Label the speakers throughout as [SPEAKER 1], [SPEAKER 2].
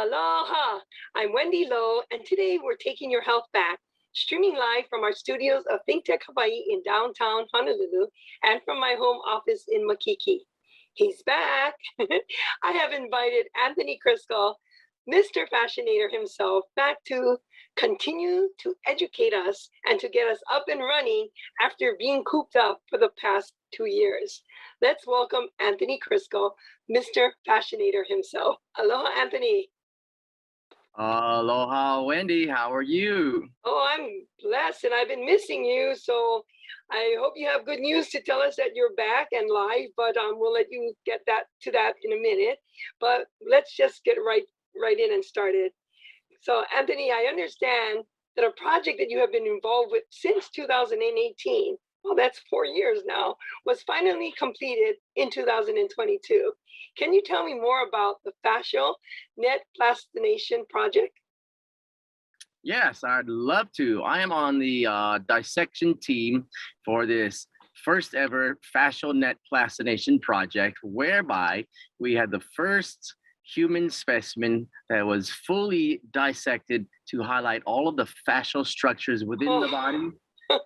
[SPEAKER 1] Aloha! I'm Wendy Loh, and today we're taking your health back, streaming live from our studios of ThinkTech Hawaii in downtown Honolulu and from my home office in Makiki. He's back! I have invited Anthony Chrisco, Mr. Fascianator himself, back to continue to educate us and to get us up and running after being cooped up for the past 2 years. Let's welcome Anthony Chrisco, Mr. Fascianator himself. Aloha, Anthony.
[SPEAKER 2] Aloha, Wendy. How are you?
[SPEAKER 1] Oh, I'm blessed, and I've been missing you. So I hope you have good news to tell us that you're back and live. But we'll let you get to that in a minute. But let's just get right in and started. So, Anthony, I understand that a project that you have been involved with since 2018, well, that's 4 years now, was finally completed in 2022. Can you tell me more about the fascial net plastination project?
[SPEAKER 2] Yes, I'd love to. I am on the dissection team for this first ever fascial net plastination project, whereby we had the first human specimen that was fully dissected to highlight all of the fascial structures within the body.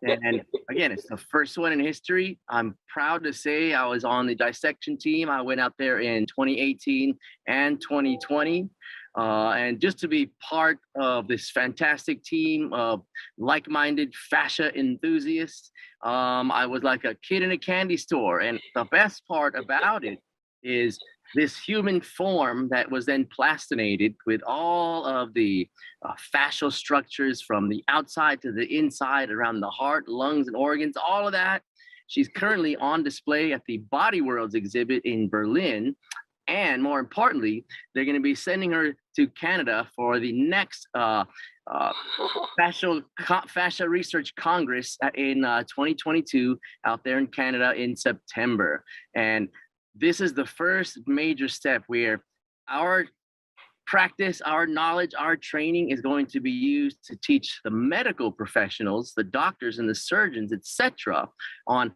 [SPEAKER 2] And again, it's the first one in history. I'm proud to say I was on the dissection team. I went out there in 2018 and 2020. And just to be part of this fantastic team of like-minded fascia enthusiasts, I was like a kid in a candy store. And the best part about it is this human form that was then plastinated with all of the fascial structures from the outside to the inside around the heart, lungs, and organs, all of that. She's currently on display at the Body Worlds exhibit in Berlin. And more importantly, they're going to be sending her to Canada for the next Fascia Research Congress in 2022 out there in Canada in September. And this is the first major step where our practice, our knowledge, our training is going to be used to teach the medical professionals, the doctors and the surgeons, etc., on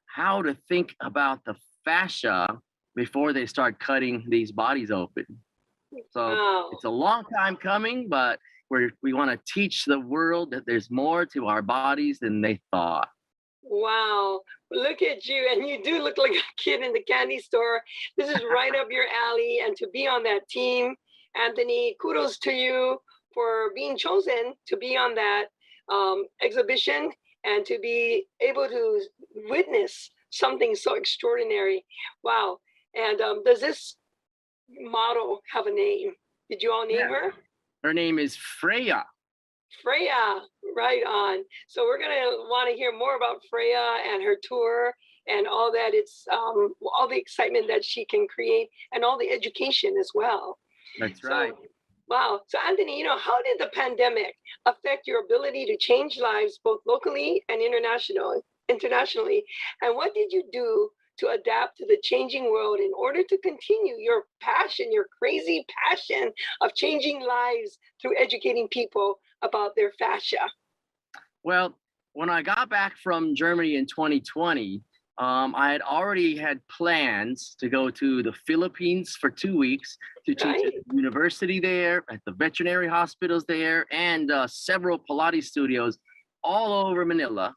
[SPEAKER 2] how to think about the fascia before they start cutting these bodies open. So It's a long time coming, but we want to teach the world that there's more to our bodies than they thought.
[SPEAKER 1] Wow, look at you. And you do look like a kid in the candy store. This is right up your alley. And to be on that team, Anthony, kudos to you for being chosen to be on that exhibition and to be able to witness something so extraordinary. Wow. And does this model have a name? Did you all name her?
[SPEAKER 2] Her name is Freya.
[SPEAKER 1] Freya, right on. So we're going to want to hear more about Freya and her tour and all that. It's all the excitement that she can create and all the education as well.
[SPEAKER 2] That's right.
[SPEAKER 1] Wow. So Anthony, how did the pandemic affect your ability to change lives both locally and internationally? And what did you do to adapt to the changing world in order to continue your passion, your crazy passion of changing lives through educating people about their fascia?
[SPEAKER 2] Well, when I got back from Germany in 2020, I had already had plans to go to the Philippines for 2 weeks to teach at the university there, at the veterinary hospitals there, and several Pilates studios all over Manila.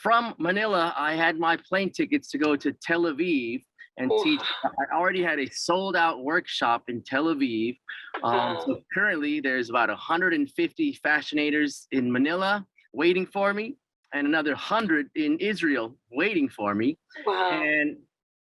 [SPEAKER 2] From Manila, I had my plane tickets to go to Tel Aviv and teach. I already had a sold out workshop in Tel Aviv. So currently there's about 150 fascinators in Manila waiting for me and another 100 in Israel waiting for me.
[SPEAKER 1] Wow.
[SPEAKER 2] And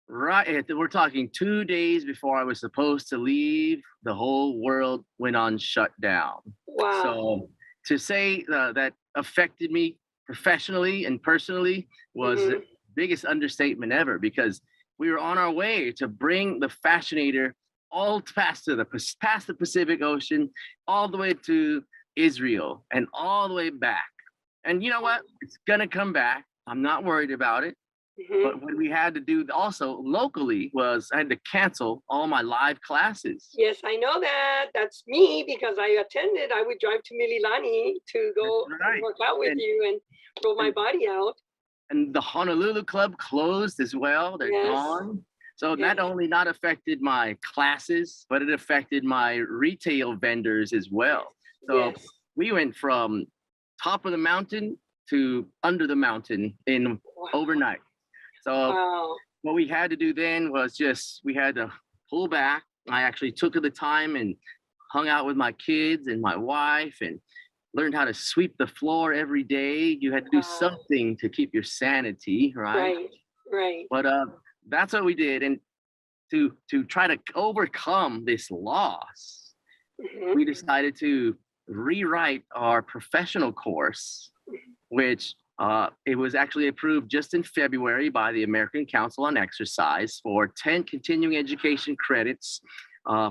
[SPEAKER 2] we're talking 2 days before I was supposed to leave, the whole world went on shutdown.
[SPEAKER 1] Wow.
[SPEAKER 2] So to say that affected me professionally and personally was the biggest understatement ever, because we were on our way to bring the Fascianator all past the Pacific Ocean, all the way to Israel and all the way back. And you know what? It's gonna come back. I'm not worried about it. But what we had to do also locally was I had to cancel all my live classes.
[SPEAKER 1] Yes, I know that. That's me, because I attended. I would drive to Mililani to go work out with you and roll my body out.
[SPEAKER 2] And the Honolulu club closed as well. They're gone. So not only not affected my classes, but it affected my retail vendors as well. So
[SPEAKER 1] Yes.
[SPEAKER 2] we went from top of the mountain to under the mountain in
[SPEAKER 1] Wow.
[SPEAKER 2] overnight. So
[SPEAKER 1] Wow.
[SPEAKER 2] what we had to do then was just we had to pull back. I actually took the time and hung out with my kids and my wife and learned how to sweep the floor every day. You had to do
[SPEAKER 1] Wow.
[SPEAKER 2] something to keep your sanity, right?
[SPEAKER 1] Right. Right.
[SPEAKER 2] But that's what we did. And to try to overcome this loss,
[SPEAKER 1] Hmm.
[SPEAKER 2] we decided to rewrite our professional course, which it was actually approved just in February by the American Council on Exercise for 10 continuing education credits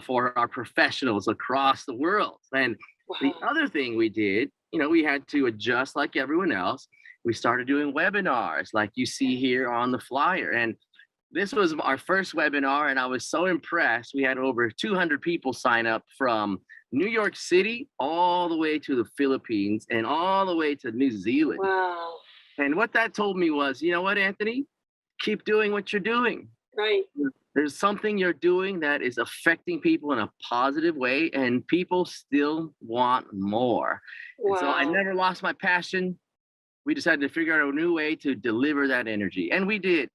[SPEAKER 2] for our professionals across the world. And the
[SPEAKER 1] Wow.
[SPEAKER 2] other thing we did, we had to adjust like everyone else. We started doing webinars like you see here on the flyer. And this was our first webinar, and I was so impressed. We had over 200 people sign up from New York City all the way to the Philippines and all the way to New Zealand.
[SPEAKER 1] Wow.
[SPEAKER 2] And what that told me was, you know what, Anthony? Keep doing what you're doing.
[SPEAKER 1] Right.
[SPEAKER 2] There's something you're doing that is affecting people in a positive way, and people still want more. And so I
[SPEAKER 1] Wow.
[SPEAKER 2] never lost my passion. We decided to figure out a new way to deliver that energy, and we did.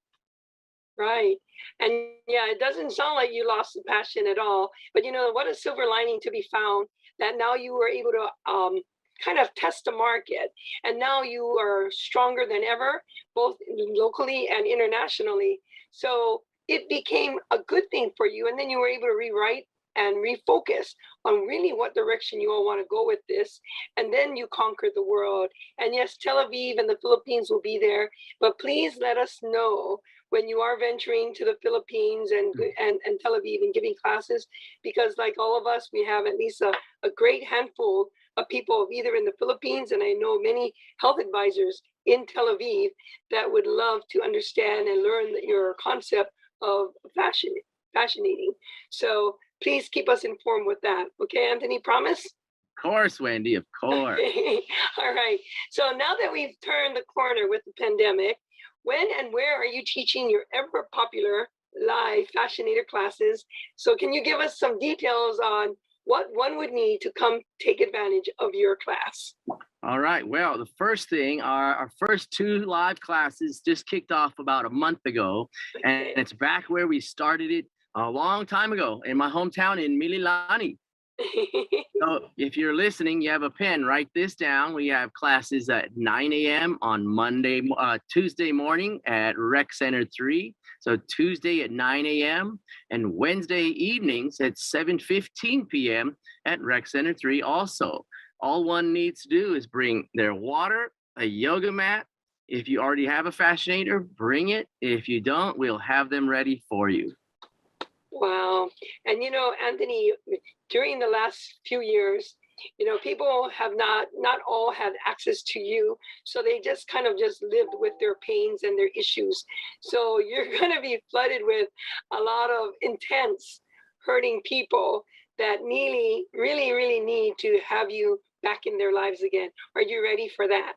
[SPEAKER 1] Right. And yeah, it doesn't sound like you lost the passion at all. But what a silver lining to be found that now you were able to kind of test the market. And now you are stronger than ever, both locally and internationally. So it became a good thing for you. And then you were able to rewrite and refocus on really what direction you all want to go with this. And then you conquered the world. And yes, Tel Aviv and the Philippines will be there. But please let us know when you are venturing to the Philippines and Tel Aviv and giving classes, because like all of us, we have at least a great handful of people either in the Philippines, and I know many health advisors in Tel Aviv that would love to understand and learn your concept of fascinating. So please keep us informed with that. Okay, Anthony, promise?
[SPEAKER 2] Of course, Wendy, of course.
[SPEAKER 1] Okay. All right. So now that we've turned the corner with the pandemic, when and where are you teaching your ever popular live Fascianator classes? So can you give us some details on what one would need to come take advantage of your class?
[SPEAKER 2] All right. Well, the first thing, our first 2 live classes just kicked off about a month ago, and
[SPEAKER 1] Okay.
[SPEAKER 2] it's back where we started it a long time ago in my hometown in Mililani. So if you're listening, you have a pen, write this down. We have classes at 9 a.m. on Tuesday morning at Rec Center 3. So Tuesday at 9 a.m. and Wednesday evenings at 7:15 p.m. at Rec Center 3 also. All one needs to do is bring their water, a yoga mat. If you already have a Fascianator, bring it. If you don't, we'll have them ready for you.
[SPEAKER 1] Wow. And Anthony, during the last few years, people have not all had access to you. So they just kind of just lived with their pains and their issues. So you're going to be flooded with a lot of intense hurting people that really need to have you back in their lives again. Are you ready for that?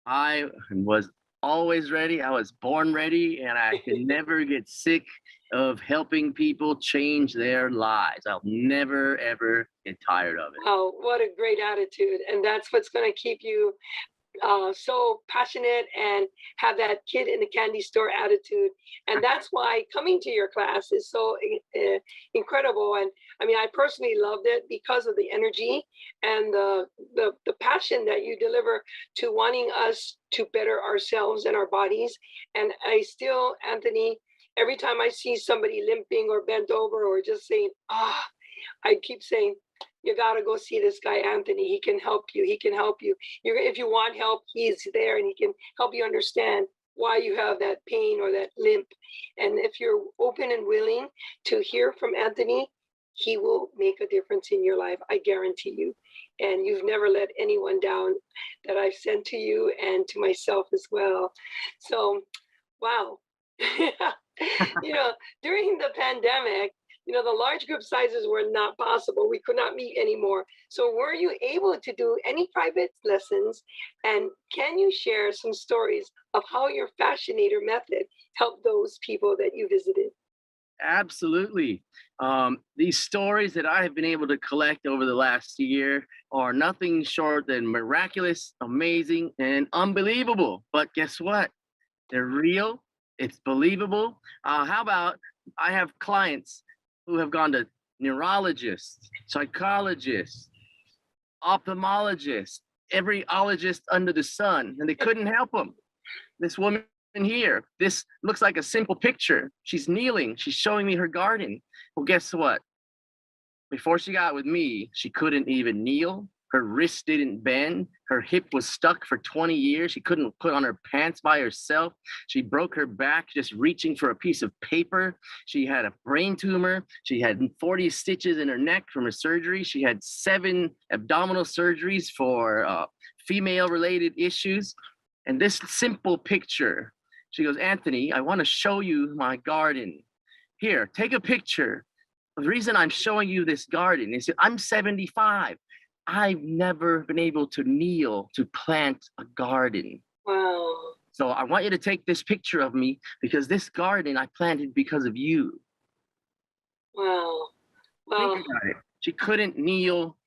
[SPEAKER 2] I was always ready. I was born ready, and I can never get sick of helping people change their lives. I'll never, ever get tired of it.
[SPEAKER 1] Oh, what a great attitude. And that's what's going to keep you so passionate and have that kid in the candy store attitude. And that's why coming to your class is so incredible. And I mean, I personally loved it because of the energy and the passion that you deliver to wanting us to better ourselves and our bodies. And I still, Anthony, every time I see somebody limping or bent over or just saying, I keep saying, you got to go see this guy, Anthony. He can help you. He can help you. If you want help, he's there and he can help you understand why you have that pain or that limp. And if you're open and willing to hear from Anthony, he will make a difference in your life. I guarantee you. And you've never let anyone down that I've sent to you and to myself as well. So, wow. During the pandemic, the large group sizes were not possible. We could not meet anymore. So were you able to do any private lessons? And can you share some stories of how your Fascianator method helped those people that you visited?
[SPEAKER 2] Absolutely. These stories that I have been able to collect over the last year are nothing short than miraculous, amazing, and unbelievable. But guess what? They're real. It's believable. How about I have clients who have gone to neurologists, psychologists, ophthalmologists, every ologist under the sun, and they couldn't help them. This woman here, this looks like a simple picture. She's kneeling, she's showing me her garden. Well, guess what? Before she got with me, she couldn't even kneel. Her wrist didn't bend. Her hip was stuck for 20 years. She couldn't put on her pants by herself. She broke her back just reaching for a piece of paper. She had a brain tumor. She had 40 stitches in her neck from her surgery. She had 7 abdominal surgeries for female related issues. And this simple picture, she goes, Anthony, I want to show you my garden. Here, take a picture. The reason I'm showing you this garden is that I'm 75. I've never been able to kneel to plant a garden.
[SPEAKER 1] Wow.
[SPEAKER 2] So I want you to take this picture of me because this garden I planted because of you.
[SPEAKER 1] Wow. Wow.
[SPEAKER 2] Think about it. She couldn't kneel.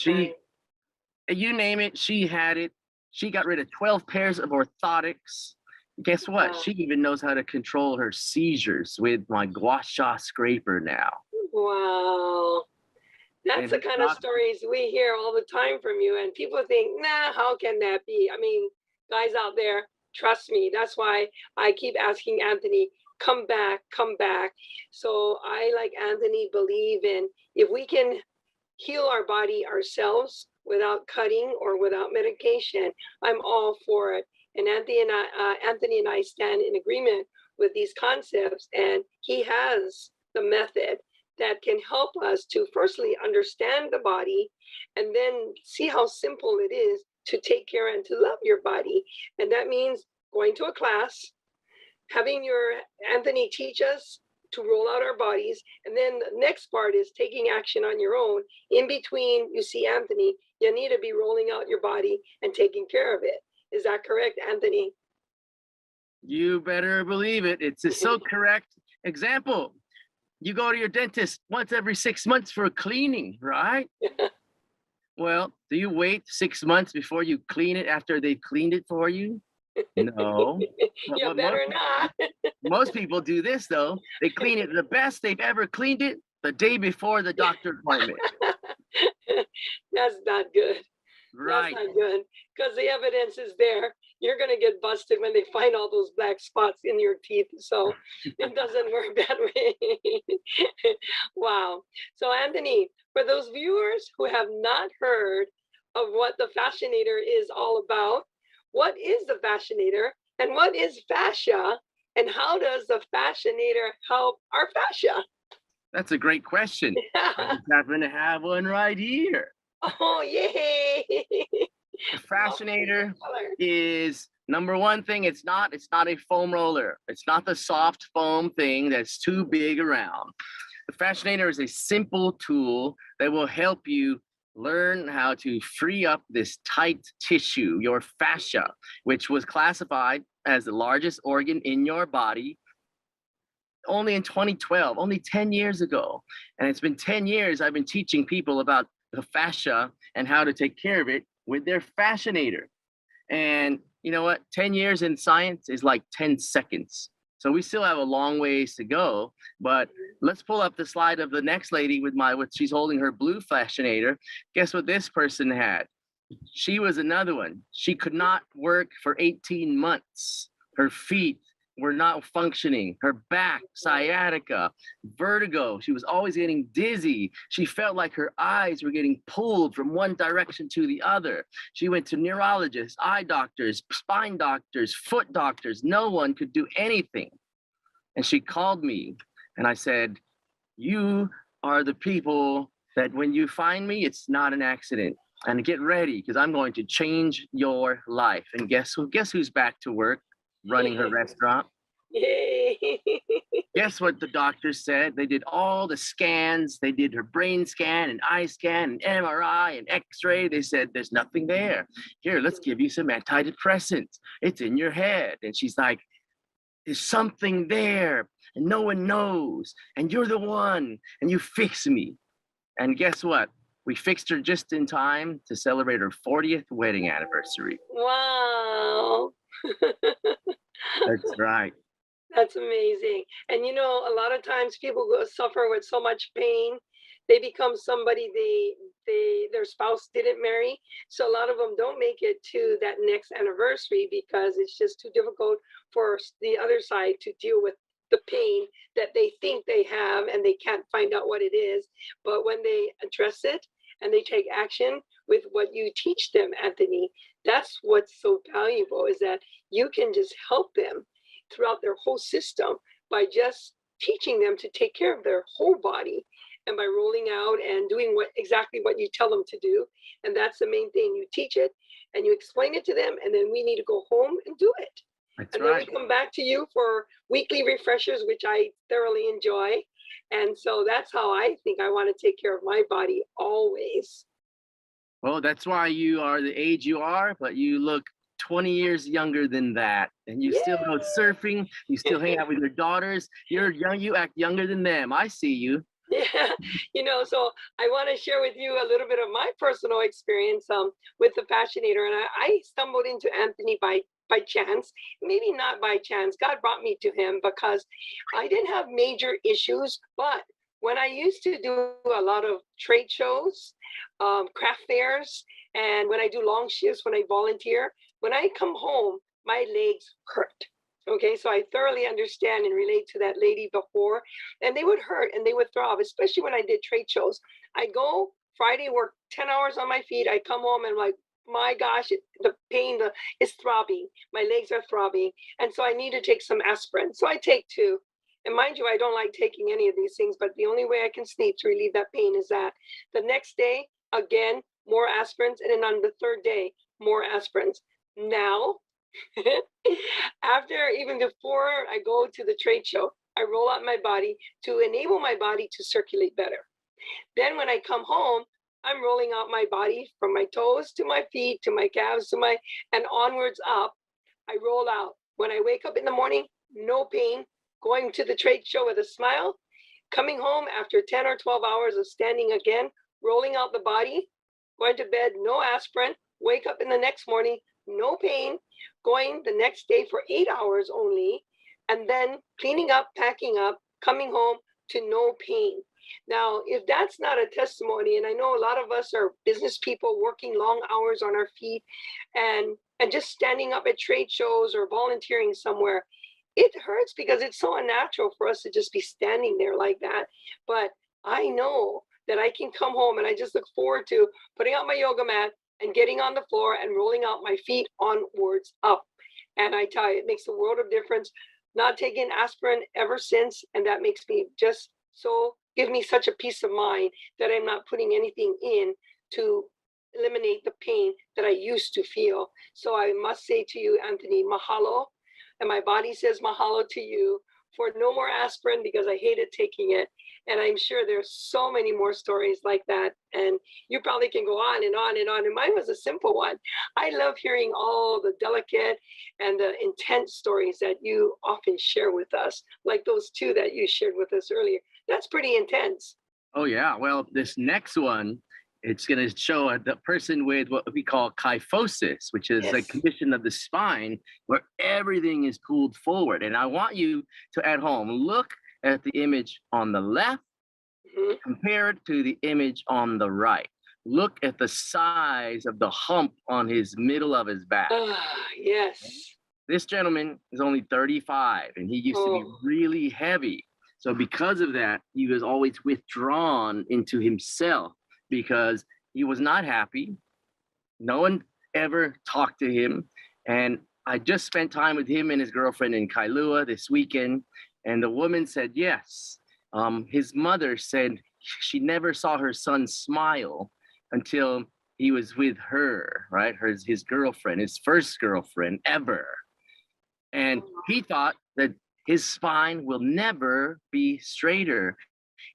[SPEAKER 2] You name it, she had it. She got rid of 12 pairs of orthotics. Guess what?
[SPEAKER 1] Wow.
[SPEAKER 2] She even knows how to control her seizures with my gua sha scraper now.
[SPEAKER 1] Wow. That's the kind of stories we hear all the time from you. And people think, nah, how can that be? I mean, guys out there, trust me. That's why I keep asking Anthony, come back, come back. So I, like Anthony, believe in if we can heal our body ourselves without cutting or without medication, I'm all for it. And Anthony and I stand in agreement with these concepts. And he has the method that can help us to firstly understand the body and then see how simple it is to take care and to love your body. And that means going to a class, having your Anthony teach us to roll out our bodies. And then the next part is taking action on your own. In between, you see Anthony, you need to be rolling out your body and taking care of it. Is that correct, Anthony?
[SPEAKER 2] You better believe it. It's a so correct. Example. You go to your dentist once every 6 months for a cleaning, right? Well, do you wait 6 months before you clean it after they've cleaned it for you? No.
[SPEAKER 1] You better not.
[SPEAKER 2] Most people do this, though. They clean it the best they've ever cleaned it the day before the doctor appointment.
[SPEAKER 1] That's not good.
[SPEAKER 2] Right.
[SPEAKER 1] That's not good because the evidence is there. You're going to get busted when they find all those black spots in your teeth. So it doesn't work that way. Wow. So Anthony, for those viewers who have not heard of what the Fascianator is all about, what is the Fascianator and what is fascia and how does the Fascianator help our fascia?
[SPEAKER 2] That's a great question. I just happen to have one right here.
[SPEAKER 1] Oh, yay.
[SPEAKER 2] The Fascianator is number one thing. It's not a foam roller. It's not the soft foam thing that's too big around. The Fascianator is a simple tool that will help you learn how to free up this tight tissue, your fascia, which was classified as the largest organ in your body only in 2012, only 10 years ago. And it's been 10 years I've been teaching people about the fascia and how to take care of it with their Fascianator. And you know what? 10 years in science is like 10 seconds. So we still have a long ways to go, but let's pull up the slide of the next lady with she's holding her blue Fascianator. Guess what this person had? She was another one. She could not work for 18 months. Her feet were not functioning. Her back, sciatica, vertigo. She was always getting dizzy. She felt like her eyes were getting pulled from one direction to the other. She went to neurologists, eye doctors, spine doctors, foot doctors. No one could do anything. And she called me and I said, you are the people that when you find me, it's not an accident. And get ready because I'm going to change your life. And guess who's back to work? Running her restaurant.
[SPEAKER 1] Yay.
[SPEAKER 2] Guess what the doctor said? They did all the scans. They did her brain scan and eye scan and MRI and x-ray. They said, there's nothing there. Here, let's give you some antidepressants. It's in your head. And she's like, there's something there. and no one knows, and you're the one, and you fix me. And guess what? We fixed her just in time to celebrate her 40th wedding anniversary.
[SPEAKER 1] Wow.
[SPEAKER 2] That's right.
[SPEAKER 1] That's amazing. And you know, a lot of times people suffer with so much pain. They become somebody their spouse didn't marry. So a lot of them don't make it to that next anniversary because it's just too difficult for the other side to deal with the pain that they think they have and they can't find out what it is. But when they address it and they take action with what you teach them, Anthony, that's what's so valuable, is that you can just help them throughout their whole system by just teaching them to take care of their whole body and by rolling out and doing exactly what you tell them to do. And that's the main thing. You teach it and you explain it to them, and then we need to go home and do it.
[SPEAKER 2] That's
[SPEAKER 1] and
[SPEAKER 2] right.
[SPEAKER 1] Then we come back to you for weekly refreshers, which I thoroughly enjoy. And so that's how I think I want to take care of my body always.
[SPEAKER 2] Well, that's why you are the age you are, but you look 20 years younger than that. And you still go surfing. You still hang out with your daughters. You're young. You act younger than them. I see you.
[SPEAKER 1] Yeah, you know, so I want to share with you a little bit of my personal experience with the Fascianator. And I stumbled into Anthony by chance, maybe not by chance. God brought me to him because I didn't have major issues. But when I used to do a lot of trade shows, craft fairs, and when I do long shifts, when I volunteer, when I come home, my legs hurt. Okay, so I thoroughly understand and relate to that lady before, and they would hurt and they would throb, especially when I did trade shows. I go Friday, work 10 hours on my feet. I come home and I'm like, my gosh, the pain is throbbing. My legs are throbbing. And so I need to take some aspirin. So I take two. And mind you, I don't like taking any of these things, but the only way I can sleep to relieve that pain is that. The next day, again, more aspirins. And then on the third day, more aspirins. Now, after, even before I go to the trade show, I roll out my body to enable my body to circulate better. Then when I come home, I'm rolling out my body from my toes to my feet to my calves and onwards up. I roll out. When I wake up in the morning, no pain, going to the trade show with a smile, coming home after 10 or 12 hours of standing again, rolling out the body, going to bed, no aspirin, wake up in the next morning, no pain, going the next day for 8 hours only, and then cleaning up, packing up, coming home to no pain. Now, if that's not a testimony, and I know a lot of us are business people working long hours on our feet and just standing up at trade shows or volunteering somewhere, it hurts because it's so unnatural for us to just be standing there like that. But I know that I can come home, and I just look forward to putting out my yoga mat and getting on the floor and rolling out my feet onwards up. And I tell you, it makes a world of difference. Not taking aspirin ever since, and that makes me just give me such a peace of mind that I'm not putting anything in to eliminate the pain that I used to feel. So I must say to you, Anthony, mahalo. And my body says mahalo to you for no more aspirin, because I hated taking it. And I'm sure there's so many more stories like that. And you probably can go on and on and on. And mine was a simple one. I love hearing all the delicate and the intense stories that you often share with us, like those two that you shared with us earlier. That's pretty intense.
[SPEAKER 2] Oh, yeah. Well, this next one, it's going to show the person with what we call kyphosis, which is a condition of the spine where everything is pulled forward. And I want you to, at home, look at the image on the left, compare it to the image on the right. Look at the size of the hump on his middle of his back.
[SPEAKER 1] Yes.
[SPEAKER 2] This gentleman is only 35, and he used to be really heavy. So because of that, he was always withdrawn into himself because he was not happy. No one ever talked to him. And I just spent time with him and his girlfriend in Kailua this weekend. And the woman said, yes. His mother said she never saw her son smile until he was with her, right? His girlfriend, his first girlfriend ever. And he thought that his spine will never be straighter,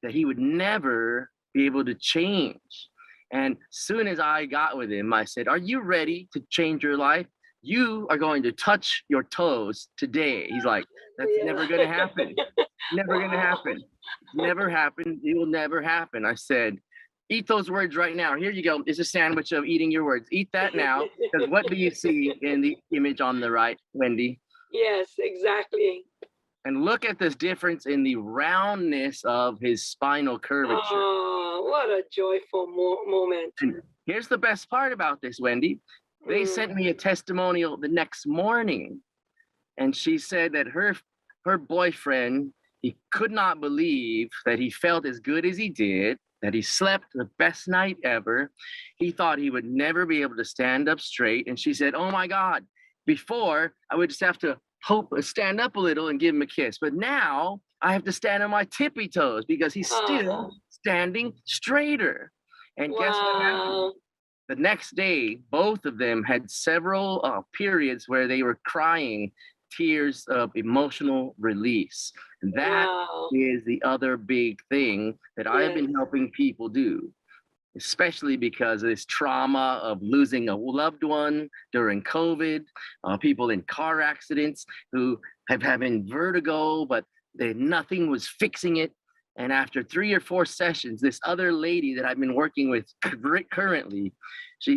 [SPEAKER 2] that he would never be able to change. And soon as I got with him, I said, are you ready to change your life? You are going to touch your toes today. He's like, that's never going to happen. Never gonna happen. Never happen. It will never happen. I said, eat those words right now. Here you go. It's a sandwich of eating your words. Eat that now. Because what do you see in the image on the right, Wendy?
[SPEAKER 1] Yes, exactly.
[SPEAKER 2] And look at this difference in the roundness of his spinal curvature.
[SPEAKER 1] Oh, what a joyful moment.
[SPEAKER 2] And here's the best part about this, Wendy. They
[SPEAKER 1] Mm.
[SPEAKER 2] sent me a testimonial the next morning, and she said that her boyfriend, he could not believe that he felt as good as he did, that he slept the best night ever. He thought he would never be able to stand up straight. And she said, oh my God, before I would just have to stand up a little and give him a kiss. But now I have to stand on my tippy toes because he's
[SPEAKER 1] Oh,
[SPEAKER 2] still standing straighter. And guess what happened?
[SPEAKER 1] wow.
[SPEAKER 2] The next day, both of them had several periods where they were crying tears of emotional release. And that
[SPEAKER 1] Wow.
[SPEAKER 2] is the other big thing that I have
[SPEAKER 1] Yes.
[SPEAKER 2] been helping people do, especially because of this trauma of losing a loved one during COVID, people in car accidents who have having vertigo, but nothing was fixing it. And after 3 or 4 sessions, this other lady that I've been working with currently,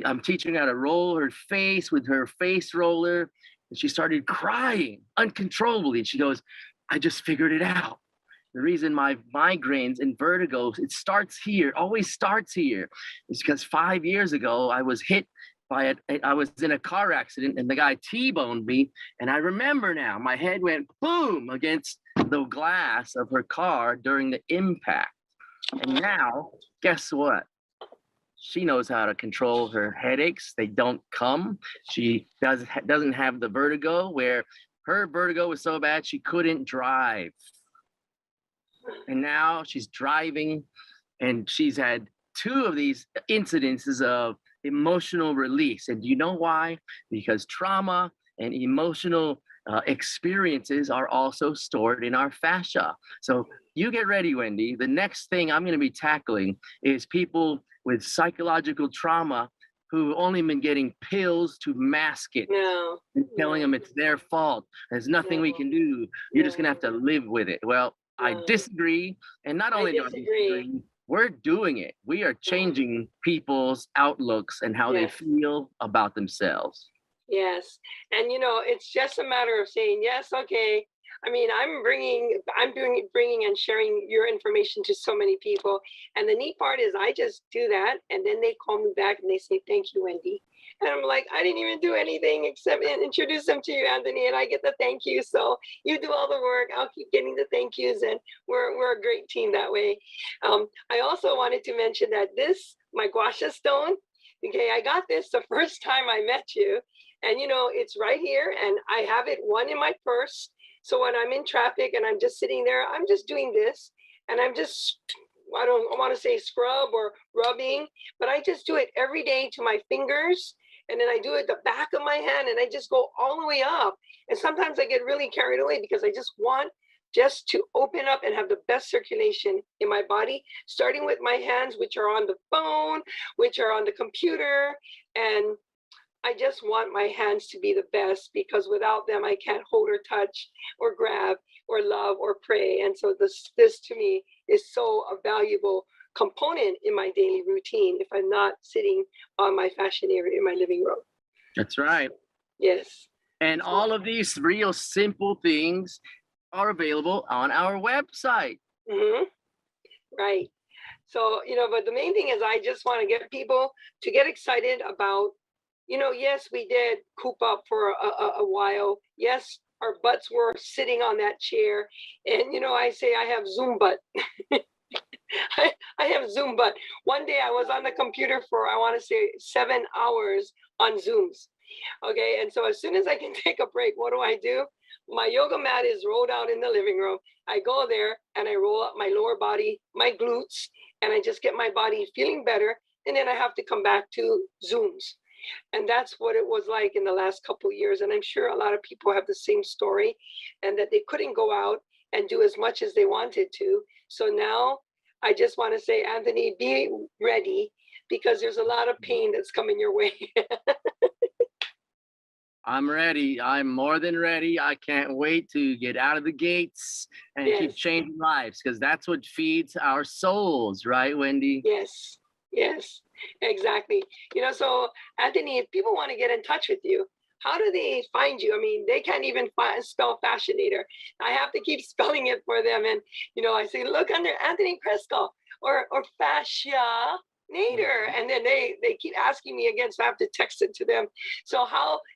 [SPEAKER 2] I'm teaching her how to roll her face with her face roller. And she started crying uncontrollably. And she goes, I just figured it out. The reason my migraines and vertigo, it starts here, always starts here, is because 5 years ago, I was hit by I was in a car accident and the guy T-boned me. And I remember now, my head went boom against the glass of her car during the impact. And now, guess what? She knows how to control her headaches. They don't come. She doesn't have the vertigo, where her vertigo was so bad she couldn't drive. And now she's driving, and she's had 2 of these incidences of emotional release. And do you know why? Because trauma and emotional experiences are also stored in our fascia. So you get ready, Wendy. The next thing I'm going to be tackling is people with psychological trauma who've only been getting pills to mask it
[SPEAKER 1] No.
[SPEAKER 2] and telling
[SPEAKER 1] No.
[SPEAKER 2] them it's their fault. There's nothing we
[SPEAKER 1] No.
[SPEAKER 2] can do. You're just going to have to
[SPEAKER 1] No.
[SPEAKER 2] live with it. Well, I
[SPEAKER 1] No.
[SPEAKER 2] disagree. And not
[SPEAKER 1] I
[SPEAKER 2] only do I
[SPEAKER 1] disagree.
[SPEAKER 2] disagree, we're doing it. We are changing people's outlooks and how they
[SPEAKER 1] Yes.
[SPEAKER 2] feel about themselves.
[SPEAKER 1] Yes. And it's just a matter of saying, yes, okay. I mean, bringing and sharing your information to so many people. And the neat part is I just do that. And then they call me back and they say, thank you, Wendy. And I'm like, I didn't even do anything except introduce them to you, Anthony, and I get the thank you. So you do all the work. I'll keep getting the thank yous, and we're a great team that way. I also wanted to mention that my guasha stone, okay, I got this the first time I met you. And it's right here, and I have it one in my purse. So when I'm in traffic and I'm just sitting there, I'm just doing this, and I don't want to say scrub or rubbing, but I just do it every day to my fingers. And then I do it the back of my hand, and I just go all the way up. And sometimes I get really carried away because I just want just to open up and have the best circulation in my body, starting with my hands, which are on the phone, which are on the computer. And I just want my hands to be the best, because without them, I can't hold or touch or grab or love or pray. And so this to me is so a valuable component in my daily routine if I'm not sitting on my Fascianator in my living room.
[SPEAKER 2] That's right.
[SPEAKER 1] Yes.
[SPEAKER 2] And all of these real simple things are available on our website.
[SPEAKER 1] Mm-hmm. Right. So, but the main thing is I just want to get people to get excited about, yes, we did coop up for a while. Yes, our butts were sitting on that chair. And, I say I have Zoom butt. I have Zoom butt. One day I was on the computer for, I want to say 7 hours on Zooms. Okay. And so as soon as I can take a break, what do? My yoga mat is rolled out in the living room. I go there and I roll up my lower body, my glutes, and I just get my body feeling better. And then I have to come back to Zooms. And that's what it was like in the last couple of years. And I'm sure a lot of people have the same story, and that they couldn't go out and do as much as they wanted to. So now I just want to say, Anthony, be ready, because there's a lot of pain that's coming your way.
[SPEAKER 2] I'm ready. I'm more than ready. I can't wait to get out of the gates and keep
[SPEAKER 1] Yes.
[SPEAKER 2] changing lives, because that's what feeds our souls, right, Wendy?
[SPEAKER 1] Yes, yes, exactly. So Anthony, if people want to get in touch with you, how do they find you? I mean, they can't even spell Fascinator. I have to keep spelling it for them. And, I say, look under Anthony Chrisco or Fascianator. And then they keep asking me again, so I have to text it to them. So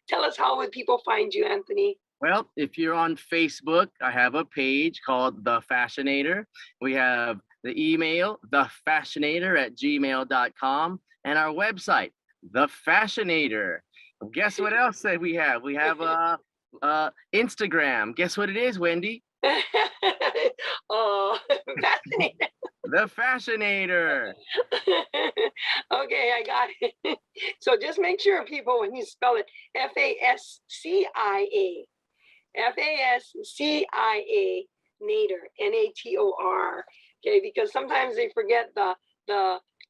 [SPEAKER 1] tell us, how would people find you, Anthony?
[SPEAKER 2] Well, if you're on Facebook, I have a page called The Fascianator. We have the email, thefascinator@gmail.com, and our website, The Fascianator. Guess what else that we have? We have Instagram. Guess what it is, Wendy?
[SPEAKER 1] Oh, fascinating.
[SPEAKER 2] The Fascianator.
[SPEAKER 1] Okay, I got it. So just make sure, people, when you spell it, Fascia, Fascia Nator, Nator. Okay, because sometimes they forget the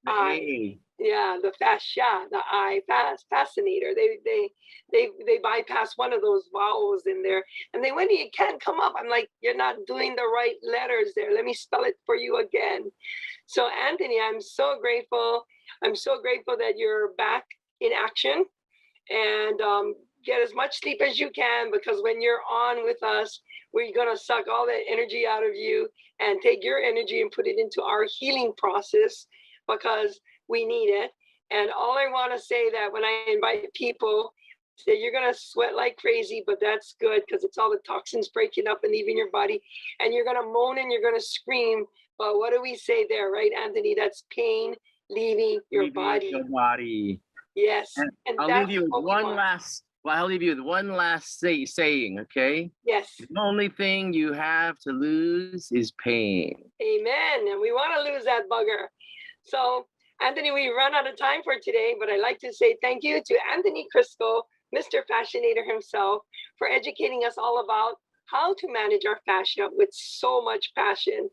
[SPEAKER 1] I. Yeah, the fascia, the I, fascinator. They bypass one of those vowels in there, and they when it can't come up. I'm like, you're not doing the right letters there. Let me spell it for you again. So Anthony, I'm so grateful. I'm so grateful that you're back in action, and get as much sleep as you can, because when you're on with us, we're gonna suck all that energy out of you and take your energy and put it into our healing process, because we need it. And all I want to say, that when I invite people, say you're going to sweat like crazy, but that's good, because it's all the toxins breaking up and leaving your body. And you're going to moan and you're going to scream. But what do we say there, right, Anthony? That's pain leaving your body. Yes.
[SPEAKER 2] And I'll leave you with one last. Well, I'll leave you with one last saying, okay?
[SPEAKER 1] Yes.
[SPEAKER 2] The only thing you have to lose is pain.
[SPEAKER 1] Amen. And we want to lose that bugger. So, Anthony, we run out of time for today, but I'd like to say thank you to Anthony Chrisco, Mr. Fascinator himself, for educating us all about how to manage our fascia with so much passion.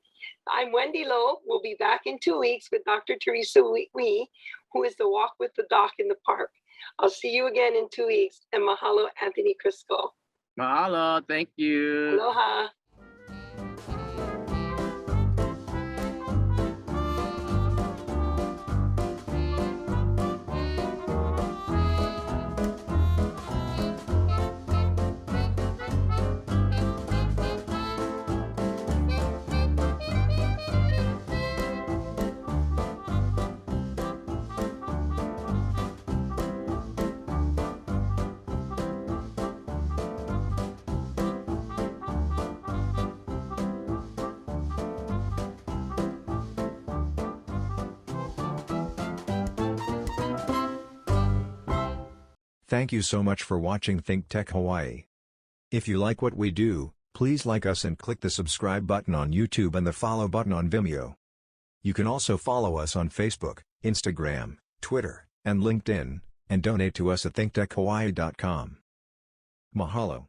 [SPEAKER 1] I'm Wendy Loh. We'll be back in 2 weeks with Dr. Teresa Wee, who is the walk with the doc in the park. I'll see you again in 2 weeks. And mahalo, Anthony Chrisco.
[SPEAKER 2] Mahalo. Thank you.
[SPEAKER 1] Aloha.
[SPEAKER 3] Thank you so much for watching ThinkTech Hawaii. If you like what we do, please like us and click the subscribe button on YouTube and the follow button on Vimeo. You can also follow us on Facebook, Instagram, Twitter, and LinkedIn, and donate to us at thinktechhawaii.com. Mahalo.